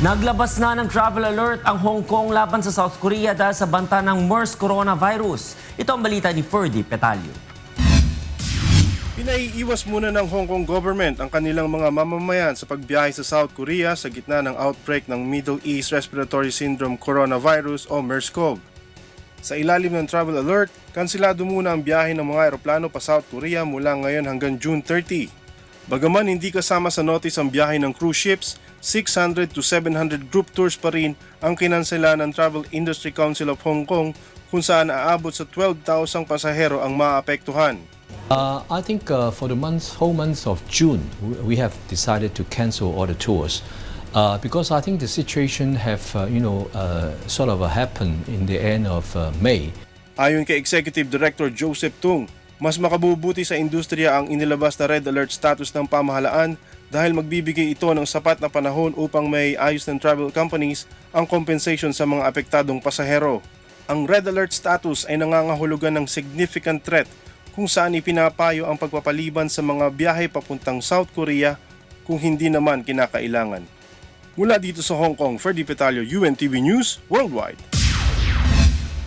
Naglabas na ng travel alert ang Hong Kong laban sa South Korea dahil sa banta ng MERS coronavirus. Ito ang balita ni Ferdy Petalio. Pinaiiwas muna ng Hong Kong government ang kanilang mga mamamayan sa pagbiyahe sa South Korea sa gitna ng outbreak ng Middle East Respiratory Syndrome Coronavirus o MERS-CoV. Sa ilalim ng travel alert, kansilado muna ang biyahe ng mga eroplano pa South Korea mula ngayon hanggang June 30. Bagaman hindi kasama sa notice ang biyahe ng cruise ships, 600 to 700 group tours pa rin ang kinansela ng Travel Industry Council of Hong Kong kung saan aabot sa 12,000 pasahero ang maapektuhan. I think for the whole month of June, we have decided to cancel all the tours because I think the situation have sort of happened in the end of May. Ayon kay Executive Director Joseph Tung, mas makabubuti sa industriya ang inilabas na red alert status ng pamahalaan dahil magbibigay ito ng sapat na panahon upang may ayos ng travel companies ang compensation sa mga apektadong pasahero. Ang red alert status ay nangangahulugan ng significant threat kung saan ipinapayo ang pagpapaliban sa mga biyahe papuntang South Korea kung hindi naman kinakailangan. Mula dito sa Hong Kong, Ferdy Petalio, UNTV News Worldwide.